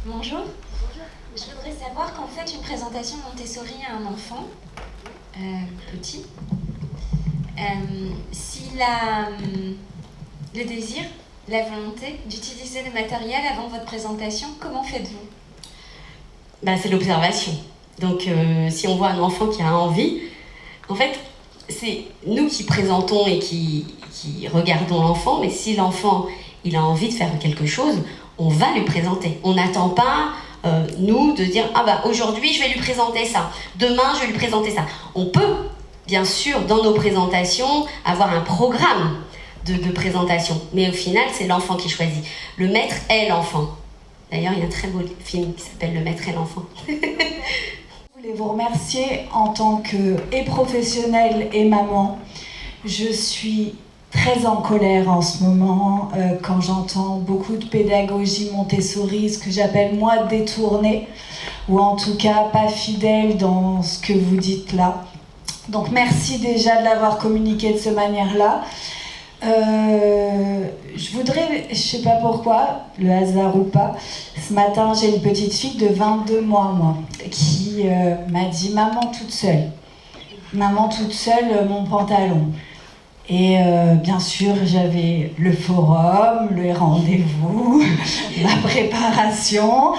Bonjour. Je voudrais savoir quand faites une présentation Montessori à un enfant petit, s'il a le désir, la volonté d'utiliser le matériel avant votre présentation, comment faites-vous? C'est l'observation. Donc si on voit un enfant qui a envie, en fait, c'est nous qui présentons et qui regardons l'enfant, mais si l'enfant il a envie de faire quelque chose, on va lui présenter. On n'attend pas, nous, de dire « Ah bah aujourd'hui, je vais lui présenter ça. Demain, je vais lui présenter ça. » On peut, bien sûr, dans nos présentations, avoir un programme de présentation. Mais au final, c'est l'enfant qui choisit. Le maître est l'enfant. D'ailleurs, il y a un très beau film qui s'appelle « Le maître et l'enfant ». Je voulais vous remercier en tant que professionnelle et maman. Je suis très en colère en ce moment quand j'entends beaucoup de pédagogie Montessori, ce que j'appelle moi détournée, ou en tout cas pas fidèle dans ce que vous dites là. Donc merci déjà de l'avoir communiqué de cette manière-là. Je voudrais, je sais pas pourquoi, le hasard ou pas, ce matin j'ai une petite fille de 22 mois, moi, qui m'a dit « Maman toute seule, mon pantalon ». Et bien sûr, j'avais le forum, le rendez-vous, la préparation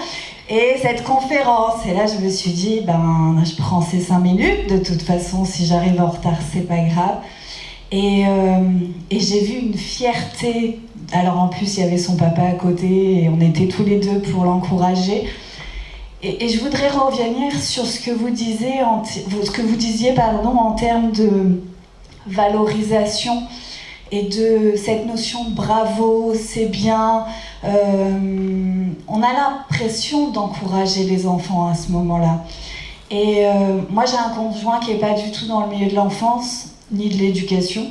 et cette conférence. Et là, je me suis dit, je prends ces 5 minutes. De toute façon, si j'arrive en retard, c'est pas grave. Et j'ai vu une fierté. Alors en plus, il y avait son papa à côté et on était tous les deux pour l'encourager. Et je voudrais revenir sur ce que vous disiez en termes de valorisation et de cette notion de bravo, c'est bien. On a l'impression d'encourager les enfants à ce moment-là. Et moi, j'ai un conjoint qui n'est pas du tout dans le milieu de l'enfance, ni de l'éducation,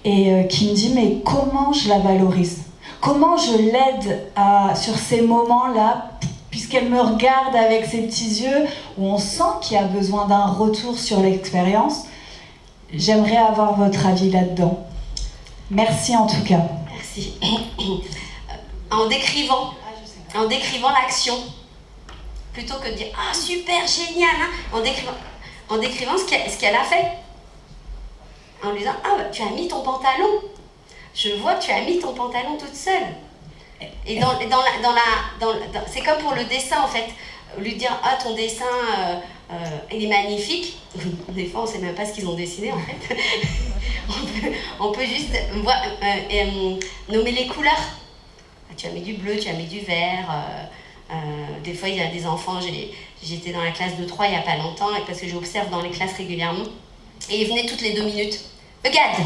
et qui me dit, mais comment je la valorise? Comment je l'aide sur ces moments-là, puisqu'elle me regarde avec ses petits yeux, où on sent qu'il y a besoin d'un retour sur l'expérience? J'aimerais avoir votre avis là-dedans. Merci en tout cas. Merci. En décrivant l'action, plutôt que de dire « Ah, super, génial hein !» en décrivant ce qu'elle a fait. En lui disant « Ah, tu as mis ton pantalon. Je vois que tu as mis ton pantalon toute seule. » Et c'est comme pour le dessin en fait. Lui dire « Ah, ton dessin, il est magnifique. » Des fois, on ne sait même pas ce qu'ils ont dessiné en fait. on peut juste nommer les couleurs. Tu as mis du bleu, tu as mis du vert. Des fois, il y a des enfants, j'étais dans la classe de 3 il n'y a pas longtemps, parce que j'observe dans les classes régulièrement. Et ils venaient toutes les 2 minutes. Regarde.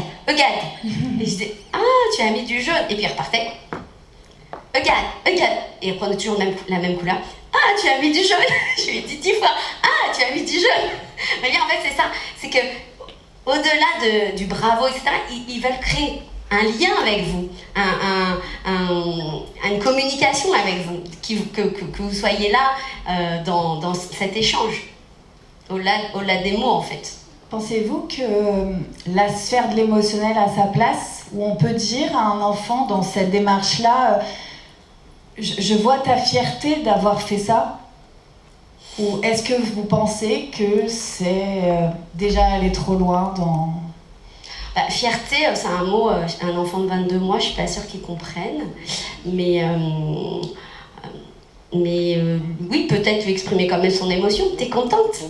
Et je disais, ah, tu as mis du jaune. Et puis ils repartaient. Regarde. Et ils prenaient toujours la même couleur. Ah, tu as mis du jaune. Je lui ai dit 10 fois, ah, tu as mis du jaune. Mais en fait, c'est ça. C'est que, au-delà du bravo, etc., ils veulent créer un lien avec vous, une communication avec vous, que vous soyez là dans cet échange, au-delà des mots en fait. Pensez-vous que la sphère de l'émotionnel a sa place, où on peut dire à un enfant dans cette démarche-là, je vois ta fierté d'avoir fait ça? Ou est-ce que vous pensez que c'est déjà aller trop loin dans... Fierté, c'est un mot, un enfant de 22 mois, je suis pas sûre qu'il comprenne. Mais oui, peut-être lui exprimer quand même son émotion. T'es contente?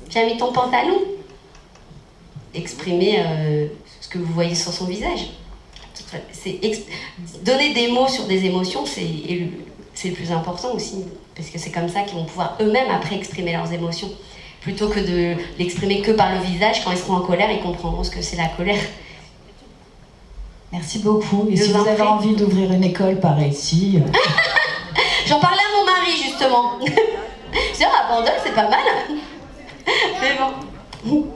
Tu as mis ton pantalon? Exprimer ce que vous voyez sur son visage. Donner des mots sur des émotions, c'est le plus important aussi. Parce que c'est comme ça qu'ils vont pouvoir eux-mêmes après exprimer leurs émotions. Plutôt que de l'exprimer que par le visage, quand ils seront en colère, ils comprendront ce que c'est la colère. Merci beaucoup. Et si vous avez envie d'ouvrir une école par ici... J'en parlais à mon mari, justement. Je dis, à Bandol, c'est pas mal. Mais bon.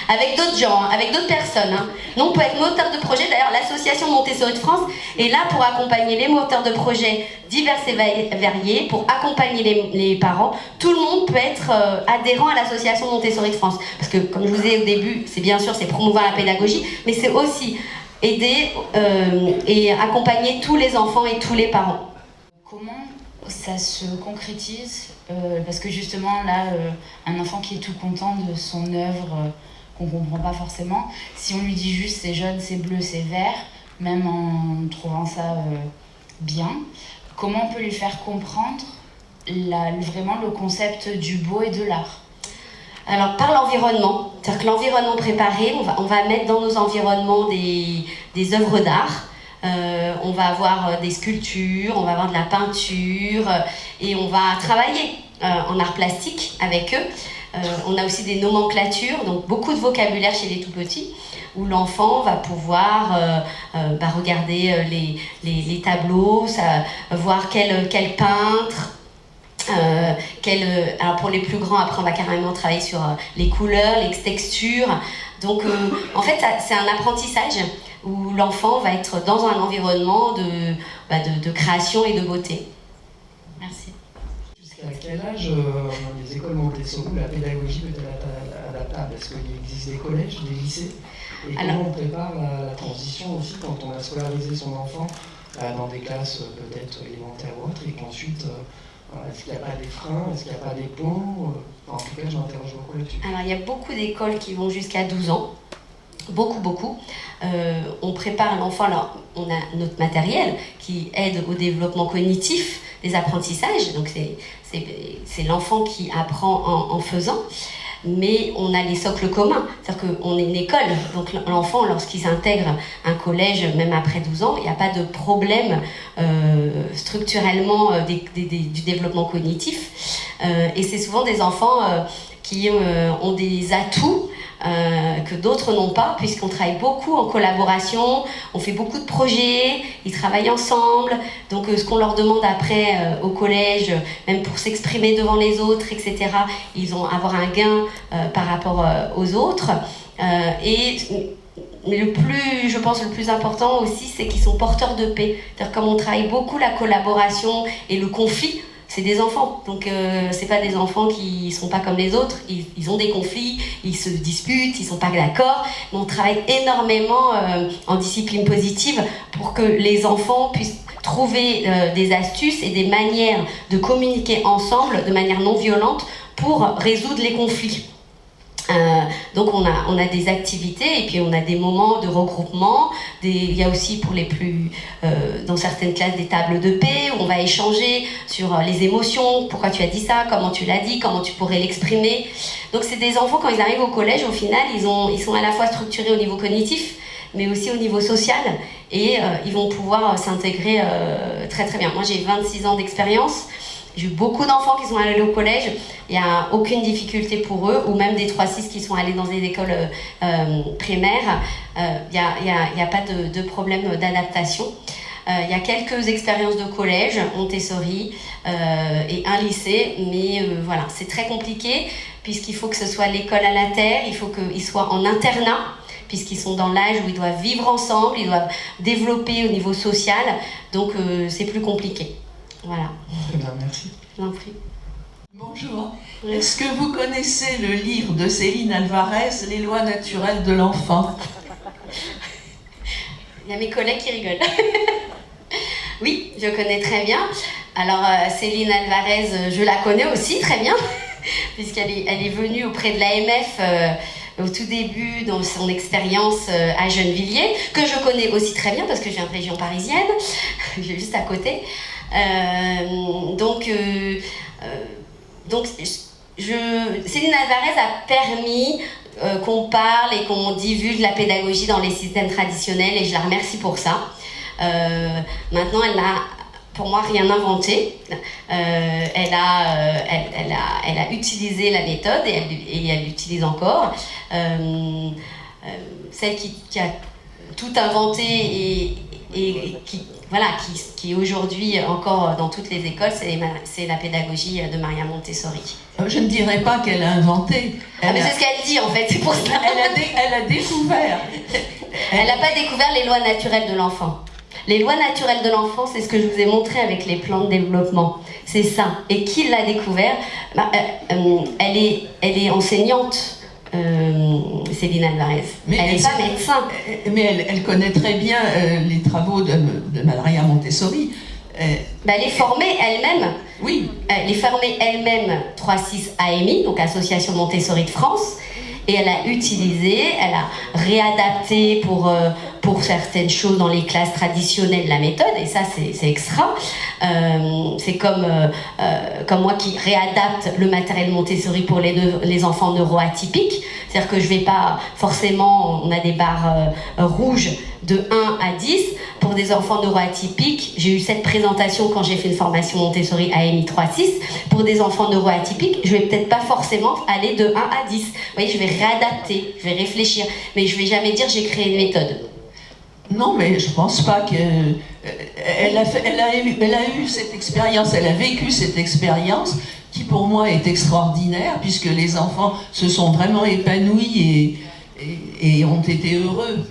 Avec d'autres gens, avec d'autres personnes. Nous, on peut être moteur de projet. D'ailleurs, l'association Montessori de France est là pour accompagner les moteurs de projets divers et variés, pour accompagner les parents. Tout le monde peut être adhérent à l'association Montessori de France. Parce que, comme je vous ai dit au début, c'est bien sûr, c'est promouvoir la pédagogie, mais c'est aussi aider et accompagner tous les enfants et tous les parents. Comment ça se concrétise parce que justement, là, un enfant qui est tout content de son œuvre, qu'on ne comprend pas forcément, si on lui dit juste c'est jaune, c'est bleu, c'est vert, même en trouvant ça bien, comment on peut lui faire comprendre vraiment le concept du beau et de l'art? Alors, par l'environnement, c'est-à-dire que l'environnement préparé, on va mettre dans nos environnements des œuvres d'art. On va avoir des sculptures, on va avoir de la peinture et on va travailler en art plastique avec eux. On a aussi des nomenclatures, donc beaucoup de vocabulaire chez les tout-petits, où l'enfant va pouvoir regarder les tableaux, voir quel peintre. Alors pour les plus grands, après on va carrément travailler sur les couleurs, les textures. Donc en fait c'est un apprentissage où l'enfant va être dans un environnement de création et de beauté. Merci. Jusqu'à quel âge dans les écoles Montessori la pédagogie peut être adaptable? Est-ce qu'il existe des collèges, des lycées? Et comment on prépare la transition aussi quand on a scolarisé son enfant dans des classes peut-être élémentaires ou autres et qu'ensuite est-ce qu'il n'y a pas des freins, est-ce qu'il n'y a pas des ponts? En tout cas, je m'interroge beaucoup là-dessus. Alors, il y a beaucoup d'écoles qui vont jusqu'à 12 ans. Beaucoup. On prépare l'enfant, alors on a notre matériel qui aide au développement cognitif des apprentissages, donc c'est l'enfant qui apprend en faisant. Mais on a les socles communs, c'est-à-dire qu'on est une école, donc l'enfant, lorsqu'il s'intègre un collège, même après 12 ans, il n'y a pas de problème structurellement du développement cognitif. Et c'est souvent des enfants qui ont des atouts que d'autres n'ont pas, puisqu'on travaille beaucoup en collaboration, on fait beaucoup de projets, ils travaillent ensemble, donc ce qu'on leur demande après au collège, même pour s'exprimer devant les autres, etc., ils vont avoir un gain par rapport aux autres. Mais je pense le plus important aussi, c'est qu'ils sont porteurs de paix. C'est-à-dire comme on travaille beaucoup la collaboration et le conflit, c'est des enfants, donc c'est pas des enfants qui sont pas comme les autres, ils ont des conflits, ils se disputent, ils sont pas d'accord, mais on travaille énormément en discipline positive pour que les enfants puissent trouver des astuces et des manières de communiquer ensemble de manière non violente pour résoudre les conflits. Donc on a des activités et puis on a des moments de regroupement. Il y a aussi pour les plus dans certaines classes des tables de paix où on va échanger sur les émotions, pourquoi tu as dit ça, comment tu l'as dit, comment tu pourrais l'exprimer. Donc c'est des enfants, quand ils arrivent au collège, au final ils sont à la fois structurés au niveau cognitif mais aussi au niveau social et ils vont pouvoir s'intégrer très très bien. Moi j'ai 26 ans d'expérience. J'ai eu beaucoup d'enfants qui sont allés au collège, il n'y a aucune difficulté pour eux, ou même des 3-6 qui sont allés dans des écoles primaires, il n'y a pas de problème d'adaptation. Il y a quelques expériences de collège, Montessori et un lycée, mais voilà, c'est très compliqué puisqu'il faut que ce soit l'école à la terre, il faut qu'ils soient en internat, puisqu'ils sont dans l'âge où ils doivent vivre ensemble, ils doivent développer au niveau social, donc c'est plus compliqué. Voilà. Très bien, merci. Je vous en prie. Bonjour. Est-ce que vous connaissez le livre de Céline Alvarez, Les lois naturelles de l'enfant? Il y a mes collègues qui rigolent. Oui, je connais très bien. Alors, Céline Alvarez, je la connais aussi très bien, puisqu'elle est venue auprès de l'AMF au tout début dans son expérience à Gennevilliers, que je connais aussi très bien parce que je viens de région parisienne, je suis juste à côté. Donc Céline Alvarez a permis qu'on parle et qu'on divulgue la pédagogie dans les systèmes traditionnels et je la remercie pour ça. Maintenant, elle n'a, pour moi, rien inventé. Elle a utilisé la méthode et elle l'utilise encore. Celle qui a tout inventé et qui est aujourd'hui encore dans toutes les écoles, c'est la pédagogie de Maria Montessori. Je ne dirais pas qu'elle a inventé. Mais c'est ce qu'elle dit en fait, c'est pour ça. Elle a découvert. Elle n'a pas découvert les lois naturelles de l'enfant. Les lois naturelles de l'enfant, c'est ce que je vous ai montré avec les plans de développement. C'est ça. Et qui l'a découvert? Elle est enseignante. Céline Alvarez. Elle n'est pas médecin. Mais elle connaît très bien les travaux de Maria Montessori. Elle est formée elle-même. Oui. Elle est formée elle-même 3-6 AMI, donc Association Montessori de France. Et elle a utilisé, elle a réadapté pour certaines choses dans les classes traditionnelles la méthode, et ça c'est extra. C'est comme moi qui réadapte le matériel Montessori pour les enfants neuroatypiques. C'est-à-dire que je vais pas forcément, on a des barres rouges de 1 à 10. Pour des enfants neuroatypiques, j'ai eu cette présentation quand j'ai fait une formation Montessori AMI 3-6. Pour des enfants neuroatypiques, je vais peut-être pas forcément aller de 1 à 10. Vous voyez, je vais réadapter, je vais réfléchir, mais je vais jamais dire j'ai créé une méthode. Non, mais je pense pas que... Elle a eu cette expérience, elle a vécu cette expérience qui pour moi est extraordinaire puisque les enfants se sont vraiment épanouis et ont été heureux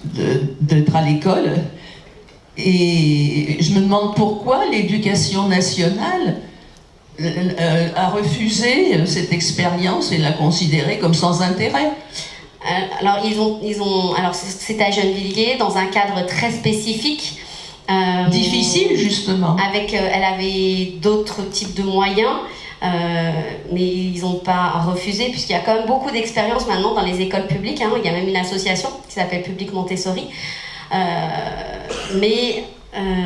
d'être à l'école. Et je me demande pourquoi l'éducation nationale a refusé cette expérience et l'a considérée comme sans intérêt. Alors, alors c'est à Gennevilliers, dans un cadre très spécifique. Difficile, justement. Elle avait d'autres types de moyens, mais ils n'ont pas refusé, puisqu'il y a quand même beaucoup d'expériences maintenant dans les écoles publiques. Hein. Il y a même une association qui s'appelle Public Montessori. Mais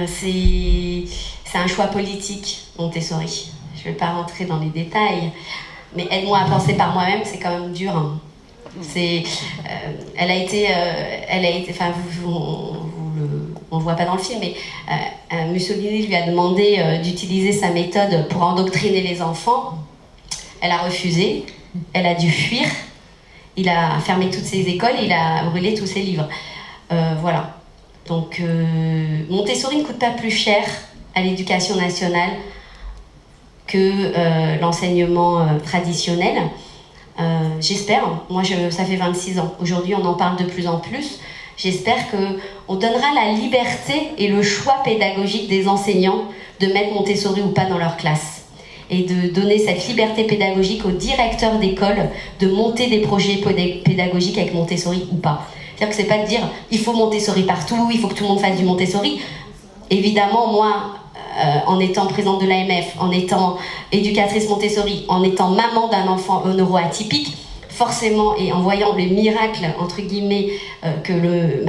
c'est un choix politique, Montessori. Je ne vais pas rentrer dans les détails, mais aide-moi à penser par moi-même, c'est quand même dur. Hein. Elle a été, enfin, on ne voit pas dans le film, mais Mussolini lui a demandé d'utiliser sa méthode pour endoctriner les enfants. Elle a refusé, elle a dû fuir, il a fermé toutes ses écoles, il a brûlé tous ses livres. Voilà. Donc, Montessori ne coûte pas plus cher à l'éducation nationale que l'enseignement traditionnel. J'espère, moi ça fait 26 ans, aujourd'hui on en parle de plus en plus, j'espère qu'on donnera la liberté et le choix pédagogique des enseignants de mettre Montessori ou pas dans leur classe et de donner cette liberté pédagogique aux directeurs d'école de monter des projets pédagogiques avec Montessori ou pas. C'est-à-dire que c'est pas de dire il faut Montessori partout, il faut que tout le monde fasse du Montessori. Évidemment, moi, en étant présidente de l'AMF, en étant éducatrice Montessori, en étant maman d'un enfant neuroatypique, forcément, et en voyant le miracle, entre guillemets, que le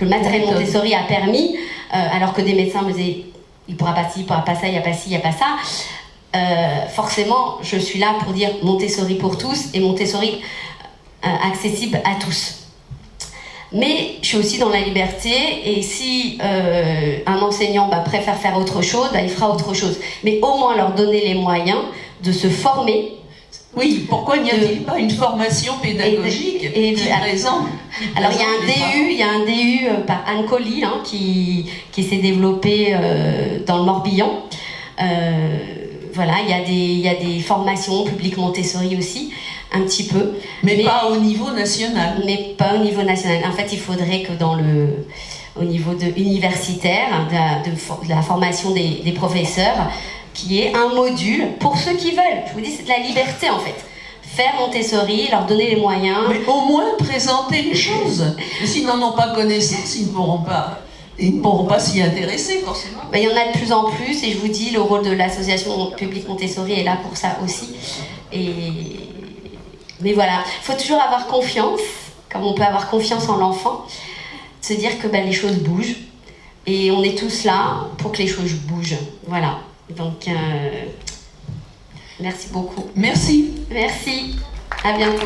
matériel Montessori a permis, alors que des médecins me disaient il ne pourra pas ci, il ne pourra pas ça, il n'y a pas ci, il n'y a pas ça, forcément, je suis là pour dire Montessori pour tous et Montessori accessible à tous. Mais je suis aussi dans la liberté et si un enseignant préfère faire autre chose, il fera autre chose. Mais au moins leur donner les moyens de se former. Oui, pourquoi n'y a-t-il pas une formation pédagogique présente ? Alors il y a un DU par Anne Colli qui s'est développé dans le Morbihan. Voilà, il y a des formations publiques Montessori aussi. Un petit peu. Mais pas au niveau national. Mais pas au niveau national. En fait, il faudrait que au niveau universitaire, de la formation des professeurs, qu'il y ait un module pour ceux qui veulent. Je vous dis, c'est de la liberté en fait. Faire Montessori, leur donner les moyens. Mais au moins présenter les choses. S'ils n'en ont pas connaissance, ils ne pourront pas s'y intéresser forcément. Il y en a de plus en plus et je vous dis, le rôle de l'association publique Montessori est là pour ça aussi. Mais voilà, il faut toujours avoir confiance, comme on peut avoir confiance en l'enfant, se dire que les choses bougent. Et on est tous là pour que les choses bougent. Voilà. Donc, merci beaucoup. Merci. Merci. À bientôt.